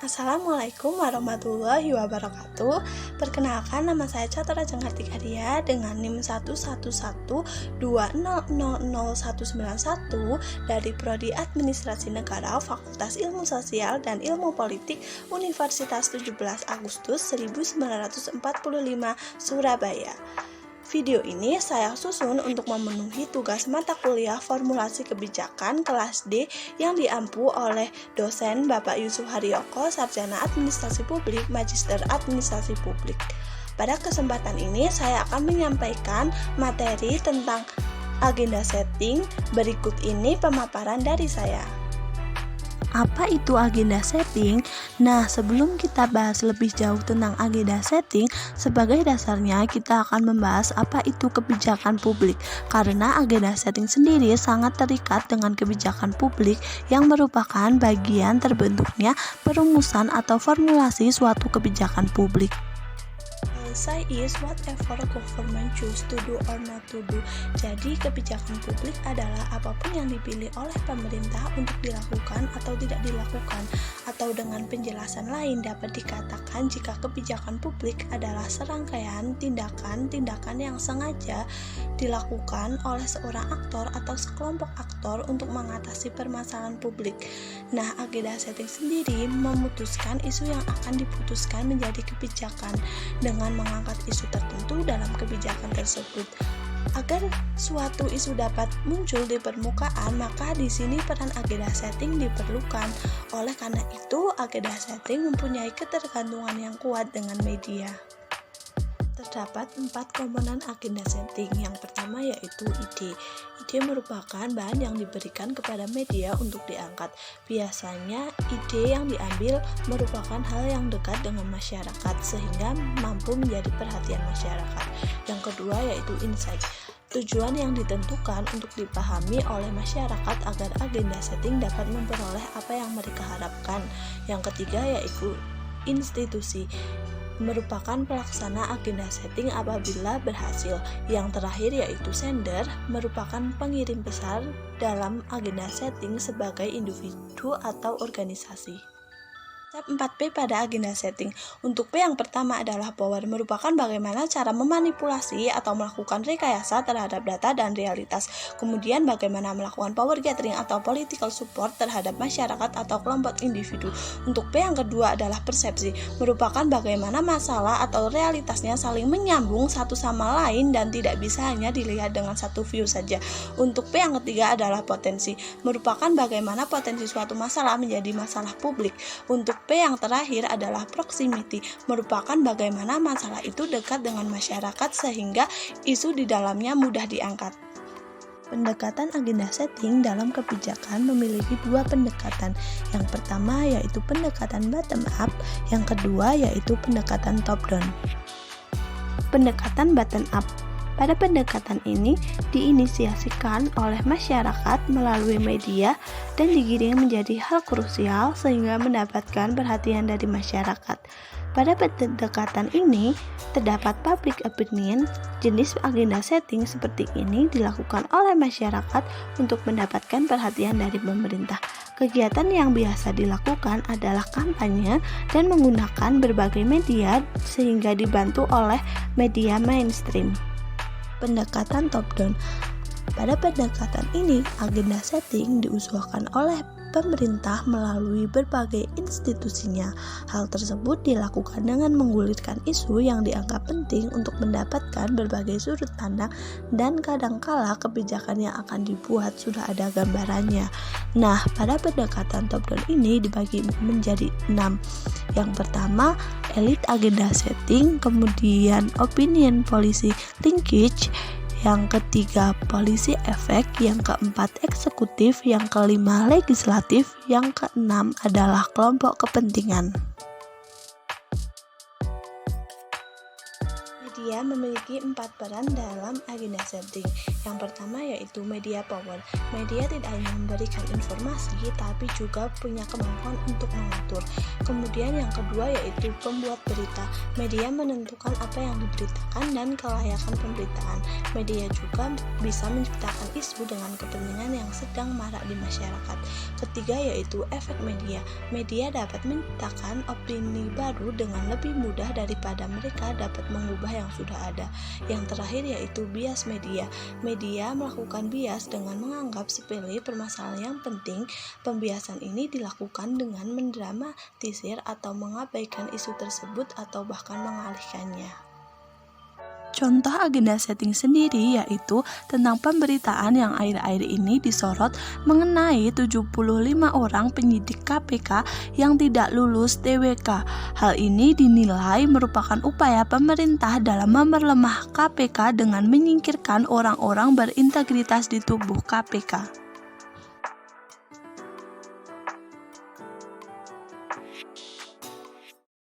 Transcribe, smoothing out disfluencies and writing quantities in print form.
Assalamualaikum warahmatullahi wabarakatuh. Perkenalkan, nama saya Catra Jengkartika Dia dengan NIM 11120000191 dari Prodi Administrasi Negara Fakultas Ilmu Sosial dan Ilmu Politik Universitas 17 Agustus 1945 Surabaya. Video ini saya susun untuk memenuhi tugas mata kuliah Formulasi Kebijakan kelas D yang diampu oleh dosen Bapak Yusuf Haryoko, Sarjana Administrasi Publik, Magister Administrasi Publik. Pada kesempatan ini saya akan menyampaikan materi tentang agenda setting. Berikut ini pemaparan dari saya. Apa itu agenda setting? Nah, sebelum kita bahas lebih jauh tentang agenda setting, sebagai dasarnya kita akan membahas apa itu kebijakan publik. Karena agenda setting sendiri sangat terikat dengan kebijakan publik yang merupakan bagian terbentuknya perumusan atau formulasi suatu kebijakan publik. Policy is whatever government choose to do or not to do. Jadi kebijakan publik adalah apapun yang dipilih oleh pemerintah untuk dilakukan atau tidak dilakukan. Atau dengan penjelasan lain dapat dikatakan jika kebijakan publik adalah serangkaian tindakan-tindakan yang sengaja dilakukan oleh seorang aktor atau sekelompok aktor untuk mengatasi permasalahan publik. Nah, agenda setting sendiri memutuskan isu yang akan diputuskan menjadi kebijakan dengan mengangkat isu tertentu dalam kebijakan tersebut. Agar suatu isu dapat muncul di permukaan, maka di sini peran agenda setting diperlukan. Oleh karena itu, agenda setting mempunyai ketergantungan yang kuat dengan media. Terdapat 4 komponen agenda setting. Yang pertama yaitu ide. Ide merupakan bahan yang diberikan kepada media untuk diangkat. Biasanya ide yang diambil merupakan hal yang dekat dengan masyarakat sehingga mampu menjadi perhatian masyarakat. Yang kedua yaitu insight. Tujuan yang ditentukan untuk dipahami oleh masyarakat agar agenda setting dapat memperoleh apa yang mereka harapkan. Yang ketiga yaitu institusi, merupakan pelaksana agenda setting apabila berhasil. Yang terakhir yaitu sender, merupakan pengirim besar dalam agenda setting sebagai individu atau organisasi. Step 4P pada agenda setting. Untuk P yang pertama adalah power, merupakan bagaimana cara memanipulasi atau melakukan rekayasa terhadap data dan realitas. Kemudian bagaimana melakukan power gathering atau political support terhadap masyarakat atau kelompok individu. Untuk P yang kedua adalah persepsi, merupakan bagaimana masalah atau realitasnya saling menyambung satu sama lain dan tidak bisa hanya dilihat dengan satu view saja. Untuk P yang ketiga adalah potensi, merupakan bagaimana potensi suatu masalah menjadi masalah publik. Untuk P yang terakhir adalah proximity, merupakan bagaimana masalah itu dekat dengan masyarakat sehingga isu di dalamnya mudah diangkat. Pendekatan agenda setting dalam kebijakan memiliki 2 pendekatan. Yang pertama yaitu pendekatan bottom up, yang kedua yaitu pendekatan top down. Pendekatan bottom up. Pada pendekatan ini diinisiasikan oleh masyarakat melalui media dan digiring menjadi hal krusial sehingga mendapatkan perhatian dari masyarakat. Pada pendekatan ini terdapat public opinion. Jenis agenda setting seperti ini dilakukan oleh masyarakat untuk mendapatkan perhatian dari pemerintah. Kegiatan yang biasa dilakukan adalah kampanye dan menggunakan berbagai media sehingga dibantu oleh media mainstream. Pendekatan top down. Pada pendekatan ini, agenda setting diusulkan oleh pemerintah melalui berbagai institusinya. Hal tersebut dilakukan dengan menggulirkan isu yang dianggap penting untuk mendapatkan berbagai sudut pandang dan kadangkala kebijakan yang akan dibuat sudah ada gambarannya. Nah, pada pendekatan top down ini dibagi menjadi 6. Yang pertama, elite agenda setting, kemudian opinion policy linkage, yang ketiga policy effect, yang keempat eksekutif, yang kelima legislatif, yang keenam adalah kelompok kepentingan. Media memiliki 4 peran dalam agenda setting. Yang pertama yaitu media power. Media tidak hanya memberikan informasi tapi juga punya kemampuan untuk mengatur. Kemudian yang kedua yaitu pembuat berita. Media menentukan apa yang diberitakan dan kelayakan pemberitaan. Media juga bisa menciptakan isu dengan kepentingan yang sedang marak di masyarakat. Ketiga yaitu efek media. Media dapat menciptakan opini baru dengan lebih mudah daripada mereka dapat mengubah yang sudah ada. Yang terakhir yaitu bias media. Media melakukan bias dengan menganggap sepele permasalahan yang penting. Pembiasan ini dilakukan dengan mendramatisir atau mengabaikan isu tersebut atau bahkan mengalihkannya. Contoh agenda setting sendiri yaitu tentang pemberitaan yang akhir-akhir ini disorot mengenai 75 orang penyidik KPK yang tidak lulus TWK. Hal ini dinilai merupakan upaya pemerintah dalam memperlemah KPK dengan menyingkirkan orang-orang berintegritas di tubuh KPK.